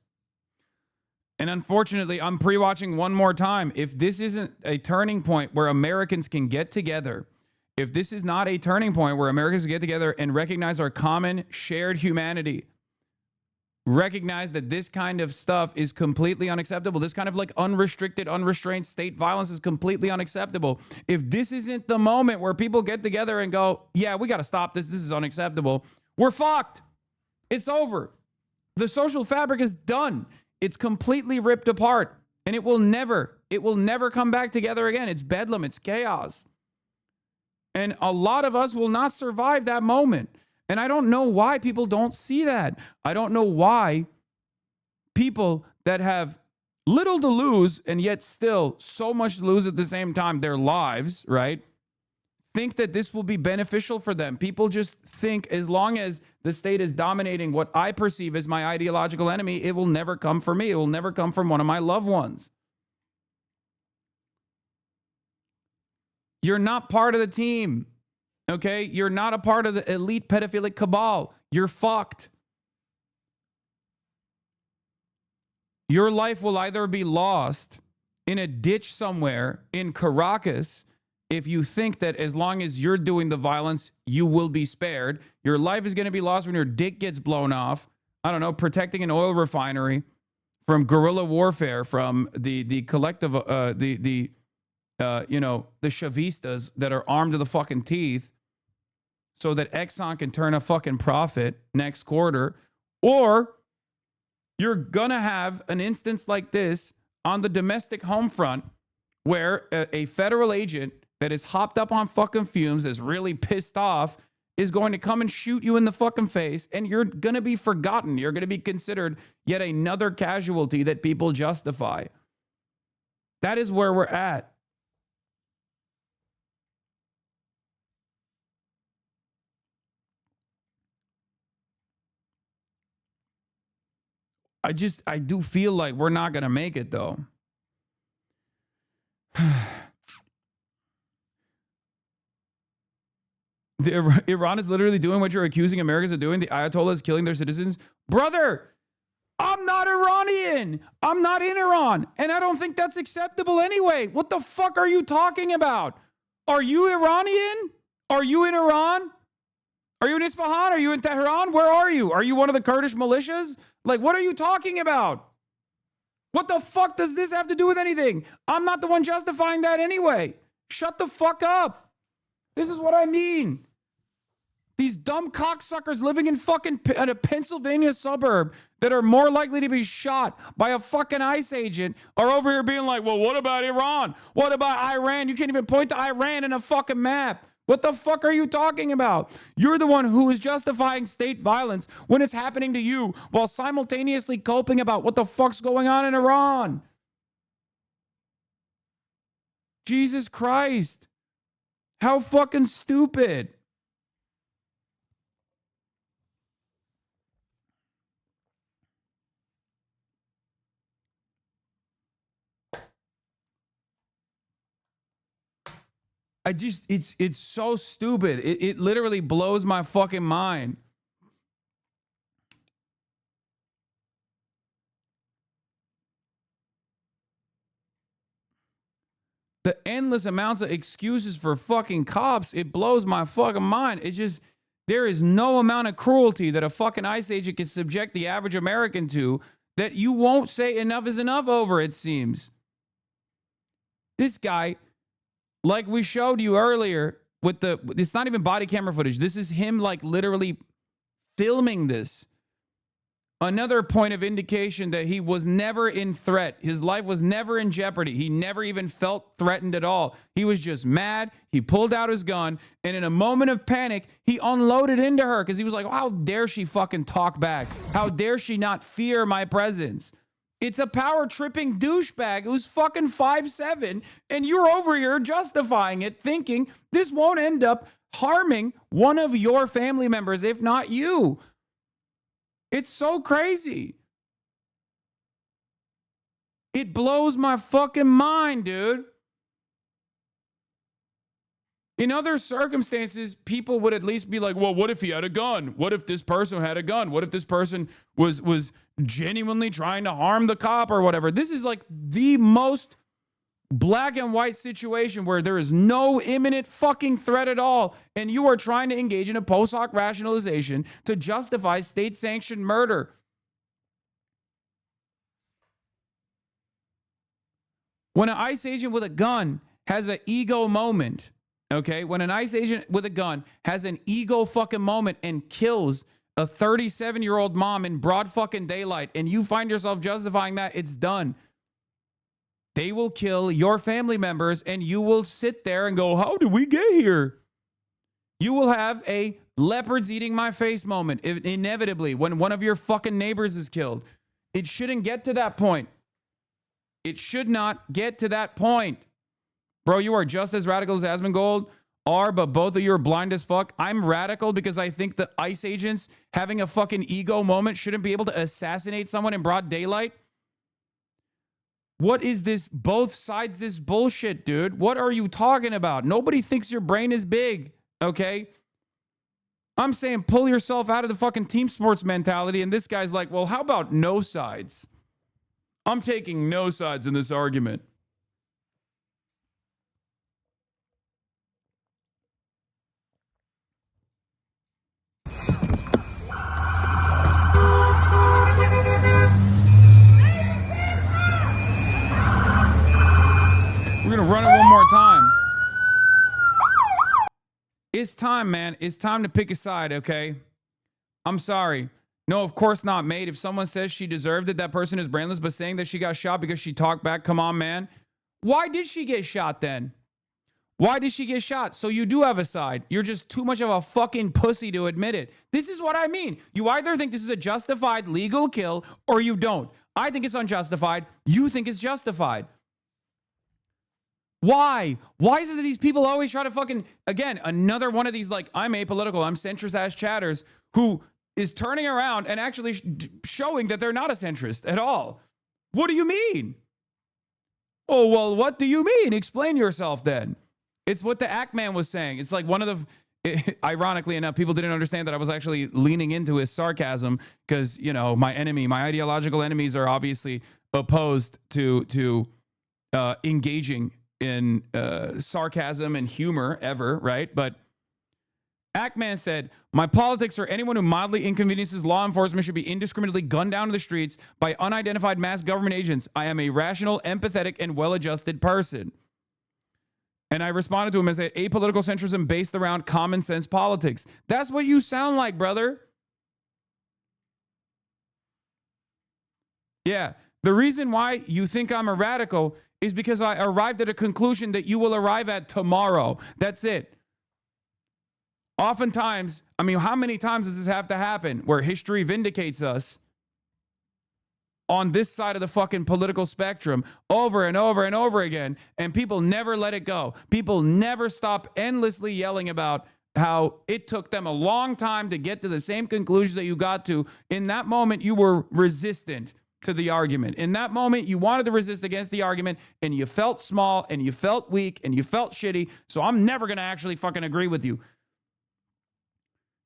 And unfortunately, I'm pre-watching one more time. If this isn't a turning point where Americans can get together, if this is not a turning point where Americans get together and recognize our common shared humanity, recognize that this kind of stuff is completely unacceptable. This kind of like unrestricted, unrestrained state violence is completely unacceptable. If this isn't the moment where people get together and go, yeah, we got to stop this. This is unacceptable. We're fucked. It's over. The social fabric is done. It's completely ripped apart, and it will never come back together again. It's bedlam. It's chaos. And a lot of us will not survive that moment. And I don't know why people don't see that. I don't know why people that have little to lose and yet still so much to lose at the same time, their lives, right, think that this will be beneficial for them. People just think as long as the state is dominating what I perceive as my ideological enemy, it will never come for me. It will never come from one of my loved ones. You're not part of the team, okay? You're not a part of the elite pedophilic cabal. You're fucked. Your life will either be lost in a ditch somewhere in Caracas if you think that as long as you're doing the violence, you will be spared. Your life is going to be lost when your dick gets blown off. I don't know, protecting an oil refinery from guerrilla warfare, from the collective, the Chavistas that are armed to the fucking teeth so that Exxon can turn a fucking profit next quarter. Or you're going to have an instance like this on the domestic home front where a federal agent that is hopped up on fucking fumes, is really pissed off, is going to come and shoot you in the fucking face, and you're going to be forgotten. You're going to be considered yet another casualty that people justify. That is where we're at. I do feel like we're not going to make it, though. Iran is literally doing what you're accusing Americans of doing. The Ayatollah is killing their citizens. Brother, I'm not Iranian. I'm not in Iran. And I don't think that's acceptable anyway. What the fuck are you talking about? Are you Iranian? Are you in Iran? Are you in Isfahan? Are you in Tehran? Where are you? Are you one of the Kurdish militias? Like, what are you talking about? What the fuck does this have to do with anything? I'm not the one justifying that anyway. Shut the fuck up. This is what I mean. These dumb cocksuckers living in a Pennsylvania suburb that are more likely to be shot by a fucking ICE agent are over here being like, well, what about Iran? What about Iran? You can't even point to Iran in a fucking map. What the fuck are you talking about? You're the one who is justifying state violence when it's happening to you while simultaneously coping about what the fuck's going on in Iran. Jesus Christ. How fucking stupid. It's so stupid. It literally blows my fucking mind. The endless amounts of excuses for fucking cops, it blows my fucking mind. It's just, there is no amount of cruelty that a fucking ICE agent can subject the average American to that you won't say enough is enough over, it seems. This guy, like we showed you earlier with it's not even body camera footage. This is him like literally filming this. Another point of indication that he was never in threat. His life was never in jeopardy. He never even felt threatened at all. He was just mad. He pulled out his gun, and in a moment of panic, he unloaded into her because he was like, how dare she fucking talk back? How dare she not fear my presence? It's a power-tripping douchebag who's fucking 5'7", and you're over here justifying it, thinking this won't end up harming one of your family members, if not you. It's so crazy. It blows my fucking mind, dude. In other circumstances, people would at least be like, well, what if he had a gun? What if this person had a gun? What if this person was genuinely trying to harm the cop or whatever? This is like the most black and white situation where there is no imminent fucking threat at all, and you are trying to engage in a post hoc rationalization to justify state-sanctioned murder. When an ICE agent with a gun has an ego moment, okay? When an ICE agent with a gun has an ego fucking moment and kills a 37-year-old mom in broad fucking daylight, and you find yourself justifying that, it's done. They will kill your family members, and you will sit there and go, how did we get here? You will have a leopards eating my face moment, inevitably, when one of your fucking neighbors is killed. It shouldn't get to that point. It should not get to that point. Bro, you are just as radical as Asmongold are, but both of you are blind as fuck. I'm radical because I think the ICE agents having a fucking ego moment shouldn't be able to assassinate someone in broad daylight. What is this, both sides, this bullshit, dude? What are you talking about? Nobody thinks your brain is big, okay? I'm saying pull yourself out of the fucking team sports mentality, and this guy's like, well, how about no sides? I'm taking no sides in this argument. We're going to run it one more time. It's time, man. It's time to pick a side, okay? I'm sorry. No, of course not, mate. If someone says she deserved it, that person is brainless, but saying that she got shot because she talked back, come on, man. Why did she get shot then? Why did she get shot? So you do have a side. You're just too much of a fucking pussy to admit it. This is what I mean. You either think this is a justified legal kill or you don't. I think it's unjustified. You think it's justified. Why? Why is it that these people always try to fucking, again, another one of these, like, I'm apolitical, I'm centrist ass chatters who is turning around and actually showing that they're not a centrist at all. What do you mean? Oh, well, what do you mean? Explain yourself then. It's what the Act Man was saying. It's like one of the, ironically enough, people didn't understand that I was actually leaning into his sarcasm because, you know, my ideological enemies are obviously opposed to engaging in sarcasm and humor ever, right? But Ackman said, my politics are anyone who mildly inconveniences law enforcement should be indiscriminately gunned down to the streets by unidentified mass government agents. I am a rational, empathetic, and well-adjusted person. And I responded to him and said, apolitical centrism based around common sense politics. That's what you sound like, brother. Yeah. The reason why you think I'm a radical is because I arrived at a conclusion that you will arrive at tomorrow. That's it. Oftentimes, I mean, how many times does this have to happen where history vindicates us on this side of the fucking political spectrum over and over and over again, and people never let it go. People never stop endlessly yelling about how it took them a long time to get to the same conclusions that you got to. In that moment, you were resistant to the argument. In that moment, you wanted to resist against the argument, and you felt small, and you felt weak, and you felt shitty, so I'm never going to actually fucking agree with you.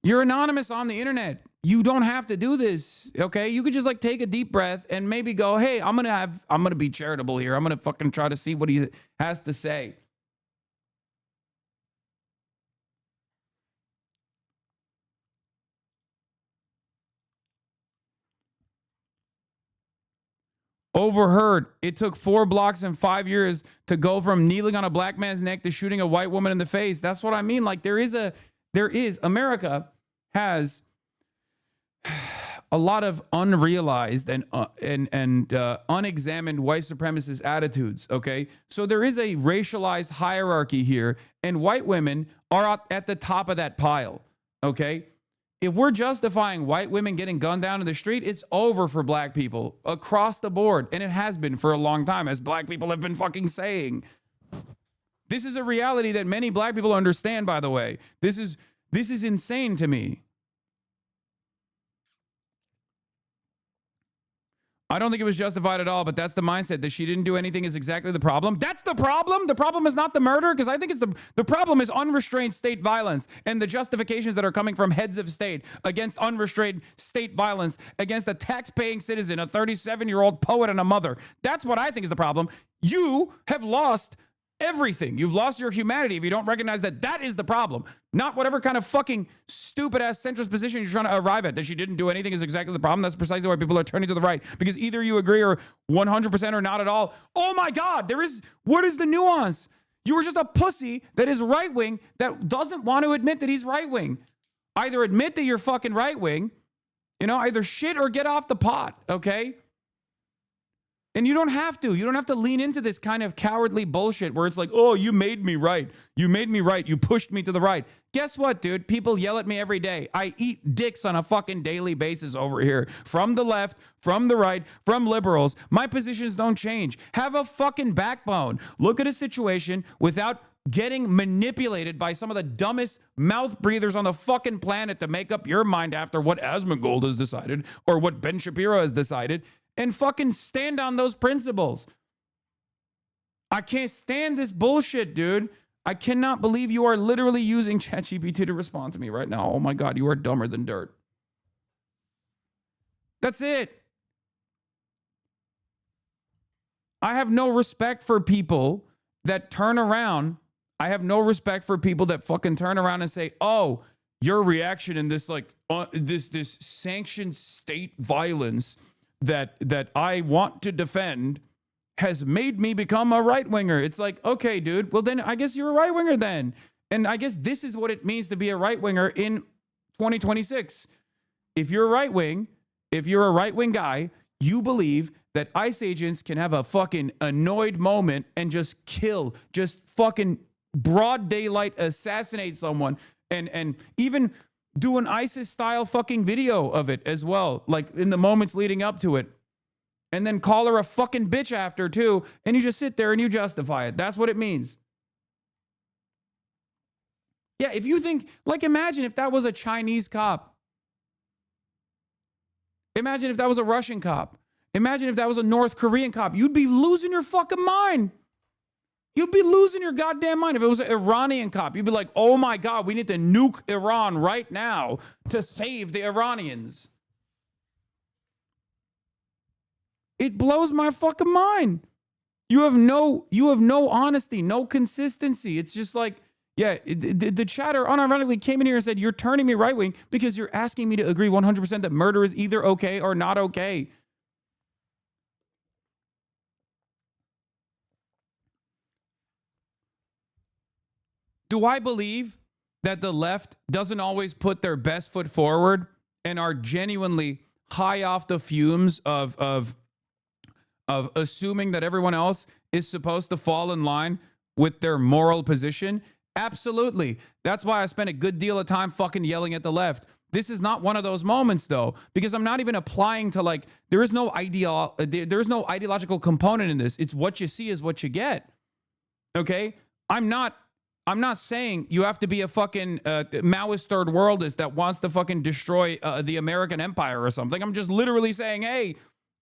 You're anonymous on the internet. You don't have to do this, okay? You could just like take a deep breath and maybe go, hey, I'm gonna be charitable here. I'm gonna fucking try to see what he has to say. Overheard. It took 4 blocks and 5 years to go from kneeling on a black man's neck to shooting a white woman in the face. That's what I mean. Like America has a lot of unrealized and unexamined white supremacist attitudes, okay? So there is a racialized hierarchy here, and white women are at the top of that pile, okay? If we're justifying white women getting gunned down in the street, it's over for black people across the board, and it has been for a long time, as black people have been fucking saying. This is a reality that many black people understand, by the way. This is insane to me. I don't think it was justified at all, but that's the mindset that she didn't do anything is exactly the problem. That's the problem. The problem is not the murder, because I think it's the problem is unrestrained state violence and the justifications that are coming from heads of state against unrestrained state violence against a tax-paying citizen, a 37-year-old poet and a mother. That's what I think is the problem. You have lost everything. You've lost your humanity if you don't recognize that that is the problem, not whatever kind of fucking stupid ass centrist position you're trying to arrive at. That she didn't do anything is exactly the problem. That's precisely why people are turning to the right, because either you agree or 100% or not at all. Oh my God, what is the nuance? You were just a pussy that is right wing that doesn't want to admit that he's right wing. Either admit that you're fucking right wing, either shit or get off the pot, okay? And you don't have to. You don't have to lean into this kind of cowardly bullshit where it's like, oh, you made me right. You made me right. You pushed me to the right. Guess what, dude? People yell at me every day. I eat dicks on a fucking daily basis over here. From the left, from the right, from liberals. My positions don't change. Have a fucking backbone. Look at a situation without getting manipulated by some of the dumbest mouth breathers on the fucking planet to make up your mind after what Asmongold has decided or what Ben Shapiro has decided. And fucking stand on those principles. I can't stand this bullshit, dude. I cannot believe you are literally using ChatGPT to respond to me right now. Oh my God, you are dumber than dirt. That's it. I have no respect for people that turn around. I have no respect for people that fucking turn around and say, oh, your reaction in this this sanctioned state violence that I want to defend has made me become a right-winger. It's like, okay, dude, well then I guess you're a right-winger then. And I guess this is what it means to be a right-winger in 2026. If you're a right-wing, if you're a right-wing guy, you believe that ICE agents can have a fucking annoyed moment and just fucking broad daylight assassinate someone and even do an ISIS-style fucking video of it as well, like in the moments leading up to it. And then call her a fucking bitch after, too, and you just sit there and you justify it. That's what it means. Yeah, if you think, imagine if that was a Chinese cop. Imagine if that was a Russian cop. Imagine if that was a North Korean cop. You'd be losing your fucking mind. You'd be losing your goddamn mind. If it was an Iranian cop, you'd be like, oh my God, we need to nuke Iran right now to save the Iranians. It blows my fucking mind. You have no honesty, no consistency. It's just like, yeah, the chatter unironically came in here and said, you're turning me right wing because you're asking me to agree 100% that murder is either okay or not okay. Do I believe that the left doesn't always put their best foot forward and are genuinely high off the fumes of assuming that everyone else is supposed to fall in line with their moral position? Absolutely. That's why I spent a good deal of time fucking yelling at the left. This is not one of those moments, though, because I'm not even applying to there is no ideological component in this. It's what you see is what you get. Okay? I'm not saying you have to be a fucking Maoist third worldist that wants to fucking destroy the American empire or something. I'm just literally saying, hey,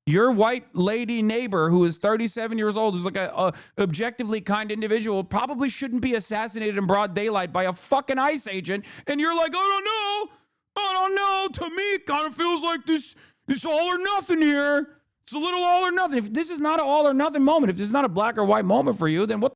your white lady neighbor who is 37 years old, who's like a objectively kind individual, probably shouldn't be assassinated in broad daylight by a fucking ICE agent. And you're like, I don't know. To me, it kind of feels like this all or nothing here. It's a little all or nothing. If this is not an all or nothing moment, if this is not a black or white moment for you, then what